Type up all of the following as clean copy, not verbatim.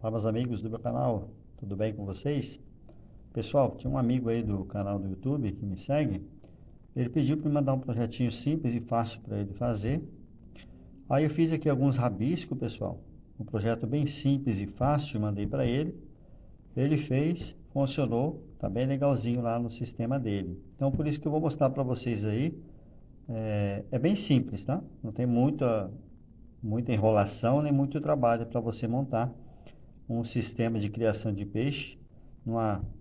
Fala, meus amigos do meu canal, tudo bem com vocês? Pessoal, tinha um amigo aí do canal do YouTube que me segue. Ele pediu para me mandar um projetinho simples e fácil para ele fazer. Aí eu fiz aqui alguns rabiscos, pessoal. Um projeto bem simples e fácil, mandei para ele. Ele fez, funcionou, tá bem legalzinho lá no sistema dele. Então por isso que eu vou mostrar para vocês aí. É bem simples, tá? Não tem muita enrolação nem muito trabalho para você montar um sistema de criação de peixe,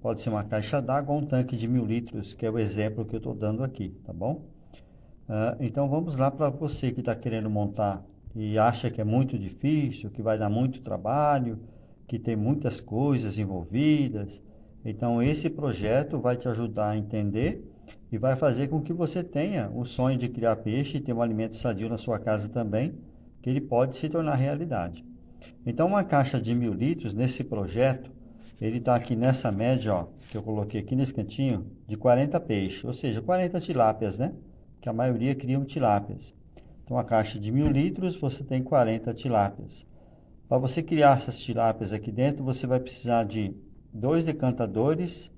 pode ser uma caixa d'água ou um tanque de 1.000 litros, que é o exemplo que eu estou dando aqui, tá bom? Então vamos lá, para você que está querendo montar e acha que é muito difícil, que vai dar muito trabalho, que tem muitas coisas envolvidas. Então esse projeto vai te ajudar a entender e vai fazer com que você tenha o sonho de criar peixe e ter um alimento sadio na sua casa também, que ele pode se tornar realidade. Então, uma caixa de 1.000 litros, nesse projeto, ele está aqui nessa média, ó, que eu coloquei aqui nesse cantinho, de 40 peixes, ou seja, 40 tilápias, né? Que a maioria criam tilápias. Então, a caixa de 1.000 litros, você tem 40 tilápias. Para você criar essas tilápias aqui dentro, você vai precisar de 2 decantadores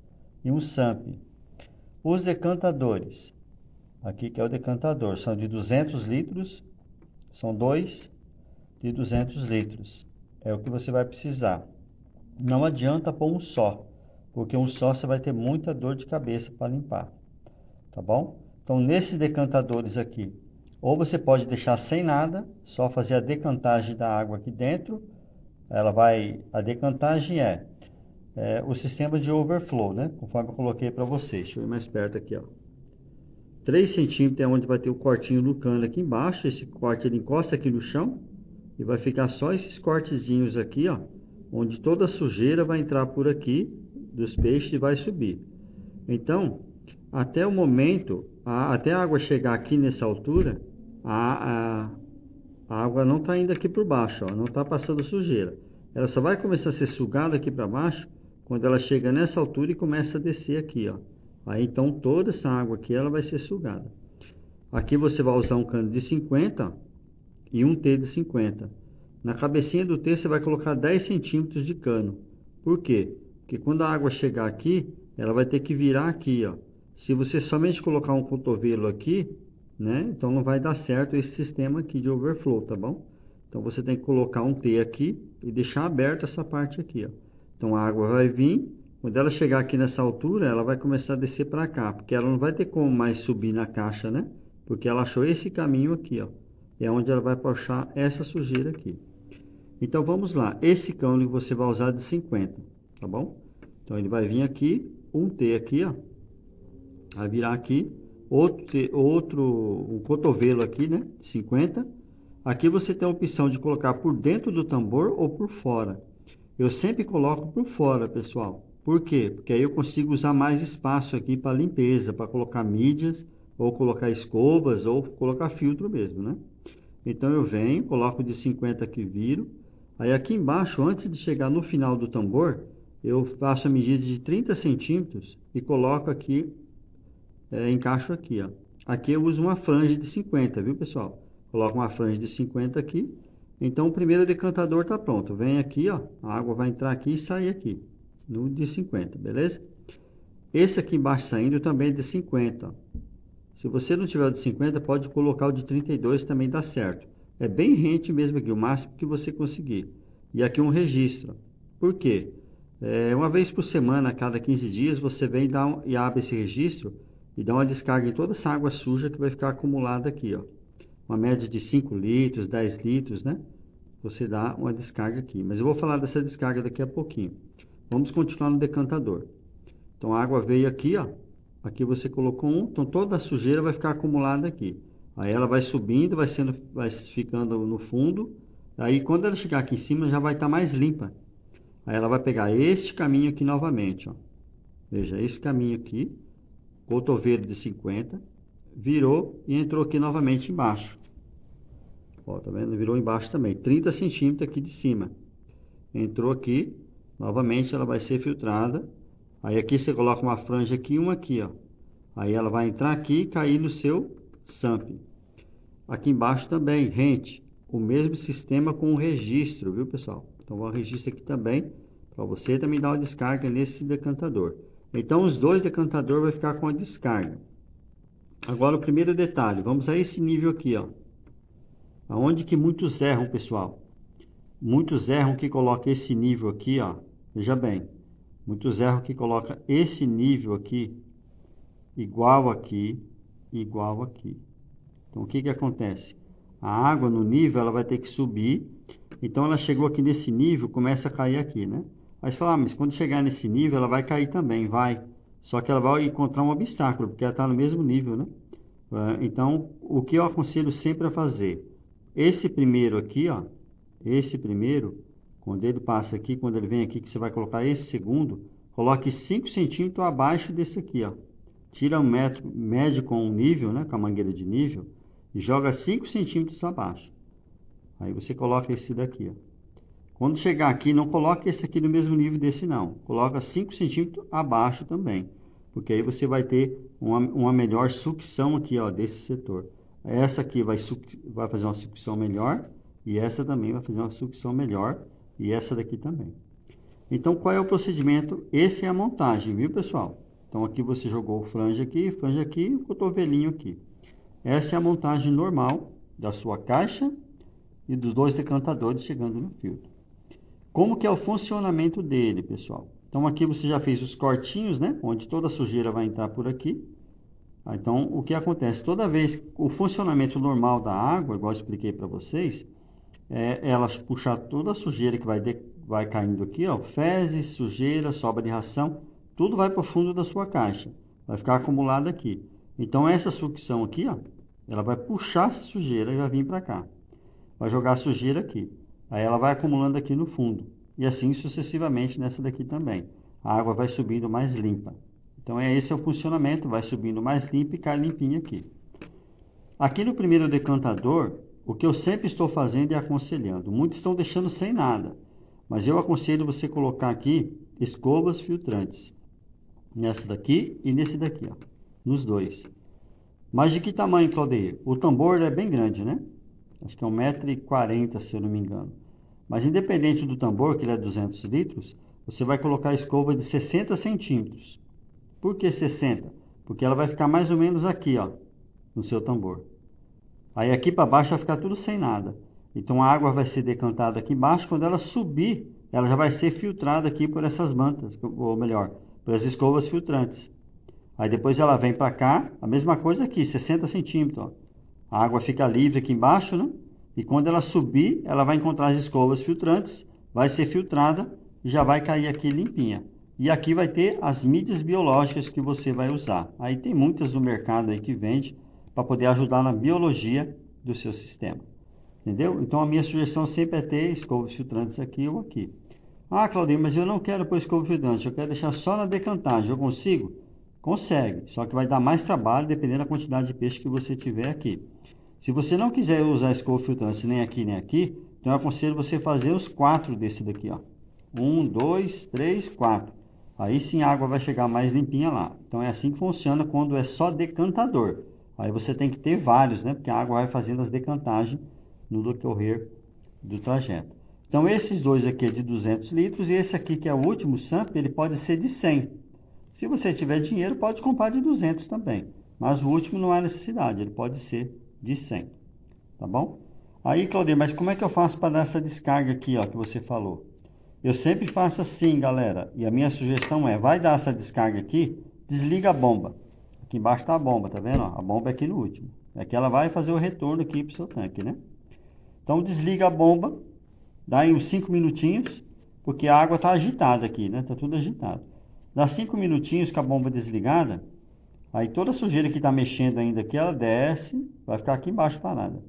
e um SAMP. Os decantadores, aqui que é o decantador, são de 200 litros, são dois de 200 litros. É o que você vai precisar. Não adianta pôr um só, porque um só você vai ter muita dor de cabeça para limpar, tá bom? Então, nesses decantadores aqui, ou você pode deixar sem nada, só fazer a decantagem da água aqui dentro. A decantagem é o sistema de overflow, né? Conforme eu coloquei para vocês. Deixa eu ir mais perto aqui, ó. 3 centímetros é onde vai ter o cortinho no cano aqui embaixo. Esse corte ele encosta aqui no chão e vai ficar só esses cortezinhos aqui, ó, onde toda a sujeira vai entrar por aqui dos peixes e vai subir. Então, até o momento, até a água chegar aqui nessa altura, a água não está indo aqui por baixo, ó, não está passando sujeira. Ela só vai começar a ser sugada aqui para baixo quando ela chega nessa altura e começa a descer aqui, ó. Aí então toda essa água aqui ela vai ser sugada. Aqui você vai usar um cano de 50 e um T de 50. Na cabecinha do T você vai colocar 10 centímetros de cano. Por quê? Porque quando a água chegar aqui, ela vai ter que virar aqui, ó. Se você somente colocar um cotovelo aqui, né? Então não vai dar certo esse sistema aqui de overflow, tá bom? Então você tem que colocar um T aqui e deixar aberto essa parte aqui, ó. Então a água vai vir, quando ela chegar aqui nessa altura, ela vai começar a descer para cá, porque ela não vai ter como mais subir na caixa, né? Porque ela achou esse caminho aqui, ó. É onde ela vai puxar essa sujeira aqui. Então vamos lá, esse cano que você vai usar de 50, tá bom? Então ele vai vir aqui, um T aqui, ó. Vai virar aqui, um cotovelo aqui, né? 50. Aqui você tem a opção de colocar por dentro do tambor ou por fora. Eu sempre coloco por fora, pessoal. Por quê? Porque aí eu consigo usar mais espaço aqui para limpeza, para colocar mídias, ou colocar escovas, ou colocar filtro mesmo, né? Então eu venho, coloco de 50 aqui, viro. Aí aqui embaixo, antes de chegar no final do tambor, eu faço a medida de 30 centímetros e coloco aqui, encaixo aqui, ó. Aqui eu uso uma franja de 50, viu, pessoal? Coloco uma franja de 50 aqui. Então o primeiro decantador está pronto. Vem aqui, ó, a água vai entrar aqui e sair aqui, no de 50, beleza? Esse aqui embaixo saindo também é de 50, ó. Se você não tiver o de 50, pode colocar o de 32, também dá certo. É bem rente mesmo aqui, o máximo que você conseguir. E aqui um registro. Por quê? Uma vez por semana, a cada 15 dias, você vem e abre esse registro e dá uma descarga em toda essa água suja que vai ficar acumulada aqui, ó. Uma média de 5 litros, 10 litros, né? Você dá uma descarga aqui. Mas eu vou falar dessa descarga daqui a pouquinho. Vamos continuar no decantador. Então a água veio aqui, ó. Aqui você colocou um, então toda a sujeira vai ficar acumulada aqui. Aí ela vai subindo, vai ficando no fundo. Aí quando ela chegar aqui em cima já vai estar mais limpa. Aí ela vai pegar este caminho aqui novamente, ó. Veja, esse caminho aqui, cotovelo de 50, virou e entrou aqui novamente embaixo. Ó, tá vendo? Virou embaixo também, 30 centímetros aqui de cima. Entrou aqui, novamente ela vai ser filtrada. Aí aqui você coloca uma franja aqui e uma aqui, ó. Aí ela vai entrar aqui e cair no seu SAMP. Aqui embaixo também, rente. o mesmo sistema com o registro, viu, pessoal? Então, o registro aqui também, para você também dar uma descarga nesse decantador. Então, os dois decantadores vai ficar com a descarga. Agora, o primeiro detalhe, vamos a esse nível aqui, ó. Aonde que muitos erram, pessoal? Muitos erram que coloca esse nível aqui, ó. Veja bem, muitos erram que coloca esse nível aqui igual aqui, igual aqui. Então, o que que acontece? A água no nível, ela vai ter que subir. Então, ela chegou aqui nesse nível, começa a cair aqui, né? Aí você fala, mas quando chegar nesse nível, ela vai cair também, vai. Só que ela vai encontrar um obstáculo, porque ela está no mesmo nível, né? Então, o que eu aconselho sempre a fazer? Esse primeiro aqui, ó. Esse primeiro, quando ele passa aqui, quando ele vem aqui, que você vai colocar esse segundo, coloque 5 centímetros abaixo desse aqui, ó. Tira um metro, mede com o nível, né? Com a mangueira de nível, e joga 5 centímetros abaixo. Aí você coloca esse daqui, ó. Quando chegar aqui, não coloque esse aqui no mesmo nível desse não. Coloca 5 centímetros abaixo também. Porque aí você vai ter uma melhor sucção aqui, ó, desse setor. Essa aqui vai fazer uma sucção melhor. E essa também vai fazer uma sucção melhor. E essa daqui também. Então, qual é o procedimento? Esse é a montagem, viu, pessoal? Então, aqui você jogou o flange aqui e o cotovelinho aqui. Essa é a montagem normal da sua caixa e dos dois decantadores chegando no filtro. Como que é o funcionamento dele, pessoal? Então, aqui você já fez os cortinhos, né? Onde toda a sujeira vai entrar por aqui. Então, o que acontece? Toda vez, o funcionamento normal da água, igual eu expliquei para vocês, é ela puxar toda a sujeira que vai caindo aqui, ó, fezes, sujeira, sobra de ração, tudo vai para o fundo da sua caixa. Vai ficar acumulado aqui. Então, essa sucção aqui, ó, ela vai puxar essa sujeira e vai vir para cá. Vai jogar a sujeira aqui. Aí ela vai acumulando aqui no fundo. E assim sucessivamente nessa daqui também. A água vai subindo mais limpa. Então, esse é o funcionamento. Vai subindo mais limpa e cai limpinho aqui. Aqui no primeiro decantador, o que eu sempre estou fazendo é aconselhando. Muitos estão deixando sem nada. Mas eu aconselho você colocar aqui escovas filtrantes. Nessa daqui e nesse daqui, ó. Nos dois. Mas de que tamanho, Claudeir? O tambor é bem grande, né? Acho que é 1,40 m, se eu não me engano. Mas independente do tambor, que ele é 200 litros, você vai colocar a escova de 60 centímetros. Por que 60? Porque ela vai ficar mais ou menos aqui, ó, no seu tambor. Aí aqui para baixo vai ficar tudo sem nada. Então a água vai ser decantada aqui embaixo. Quando ela subir, ela já vai ser filtrada aqui por essas mantas, ou melhor, pelas escovas filtrantes. Aí depois ela vem para cá, a mesma coisa aqui, 60 centímetros, ó. A água fica livre aqui embaixo, né? E quando ela subir, ela vai encontrar as escovas filtrantes, vai ser filtrada e já vai cair aqui limpinha. E aqui vai ter as mídias biológicas que você vai usar. Aí tem muitas no mercado aí que vende para poder ajudar na biologia do seu sistema. Entendeu? Então a minha sugestão sempre é ter escovas filtrantes aqui ou aqui. Ah, Claudinho, mas eu não quero pôr escova filtrante, eu quero deixar só na decantagem. Eu consigo? Consegue, só que vai dar mais trabalho dependendo da quantidade de peixe que você tiver aqui. Se você não quiser usar escova filtrante nem aqui nem aqui, então eu aconselho você fazer os 4 desse daqui, ó. 1, 2, 3, 4. Aí sim a água vai chegar mais limpinha lá. Então é assim que funciona quando é só decantador. Aí você tem que ter vários, né? Porque a água vai fazendo as decantagens no decorrer do trajeto. Então esses dois aqui é de 200 litros e esse aqui que é o último SAMP, ele pode ser de 100. Se você tiver dinheiro, pode comprar de 200 também. Mas o último não há necessidade, ele pode ser de 100. Tá bom? Aí, Claudio, mas como é que eu faço para dar essa descarga aqui, ó, que você falou? Eu sempre faço assim, galera. E a minha sugestão é, vai dar essa descarga aqui, desliga a bomba. Aqui embaixo está a bomba, tá vendo? A bomba é aqui no último. É que ela vai fazer o retorno aqui para o seu tanque, né? Então, desliga a bomba, dá aí uns 5 minutinhos, porque a água está agitada aqui, né? Tá tudo agitado. Dá 5 minutinhos com a bomba desligada, aí toda a sujeira que está mexendo ainda aqui, ela desce, vai ficar aqui embaixo parada.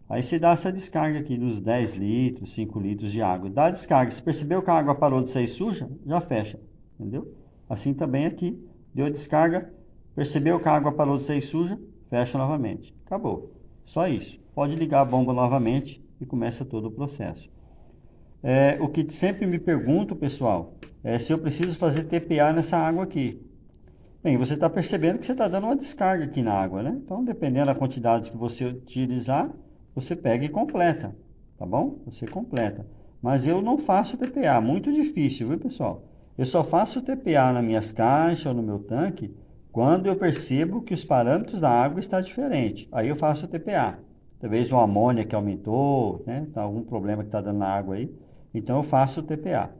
Aí você dá essa descarga aqui dos 10 litros, 5 litros de água. Dá a descarga. Se percebeu que a água parou de sair suja, já fecha. Entendeu? Assim também aqui. Deu a descarga, percebeu que a água parou de sair suja, fecha novamente. Acabou. Só isso. Pode ligar a bomba novamente e começa todo o processo. O que sempre me pergunto, pessoal, é se eu preciso fazer TPA nessa água aqui. Bem, você está percebendo que você está dando uma descarga aqui na água, né? Então, dependendo da quantidade que você utilizar, você pega e completa. tá bom? Você completa. Mas eu não faço TPA, muito difícil, viu, pessoal? Eu só faço TPA nas minhas caixas ou no meu tanque quando eu percebo que os parâmetros da água estão diferentes. Aí eu faço TPA. Talvez uma amônia que aumentou, né? Tá algum problema que está dando na água aí. Então eu faço TPA.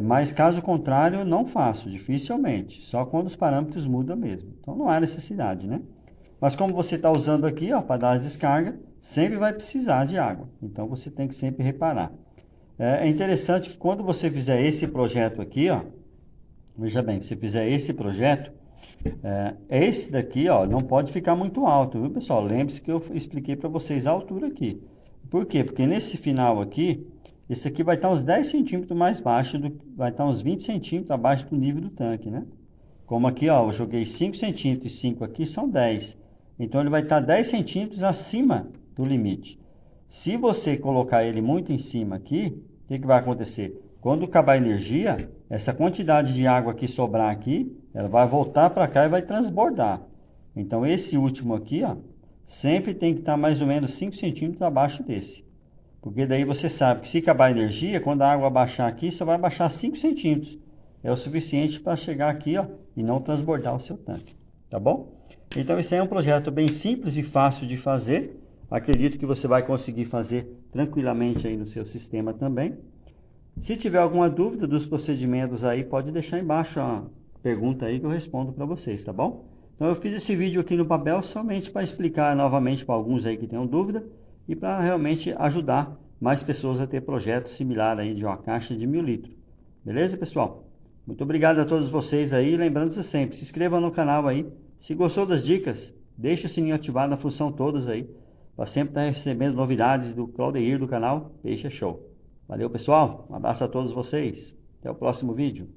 Mas caso contrário, eu não faço, dificilmente. Só quando os parâmetros mudam mesmo. Então não há necessidade, né? Mas como você está usando aqui, ó, para dar a descarga, sempre vai precisar de água. Então você tem que sempre reparar. É interessante que quando você fizer esse projeto aqui, ó, veja bem, se fizer esse projeto, esse daqui, ó, não pode ficar muito alto, viu, pessoal? Lembre-se que eu expliquei para vocês a altura aqui. Por quê? Porque nesse final aqui, esse aqui vai estar uns 10 centímetros mais baixo, vai estar uns 20 centímetros abaixo do nível do tanque, né? Como aqui, ó, eu joguei 5 centímetros e 5 aqui são 10. Então ele vai estar 10 centímetros acima do limite. Se você colocar ele muito em cima aqui, o que vai acontecer? Quando acabar a energia, essa quantidade de água que sobrar aqui, ela vai voltar para cá e vai transbordar. Então esse último aqui, ó, sempre tem que estar mais ou menos 5 centímetros abaixo desse. Porque daí você sabe que se acabar a energia, quando a água baixar aqui, você vai baixar 5 centímetros. É o suficiente para chegar aqui, ó, e não transbordar o seu tanque. Tá bom? Então esse é um projeto bem simples e fácil de fazer. Acredito que você vai conseguir fazer tranquilamente aí no seu sistema também. Se tiver alguma dúvida dos procedimentos aí, pode deixar embaixo a pergunta aí que eu respondo para vocês, tá bom? Então eu fiz esse vídeo aqui no papel somente para explicar novamente para alguns aí que tenham dúvida e para realmente ajudar mais pessoas a ter projetos similares aí de uma caixa de 1000 litros. Beleza, pessoal? Muito obrigado a todos vocês aí, lembrando-se sempre, se inscreva no canal aí. Se gostou das dicas, deixa o sininho ativado na função todas aí, para sempre estar recebendo novidades do Claudeir do canal Peixe Show. Valeu, pessoal. Um abraço a todos vocês. Até o próximo vídeo.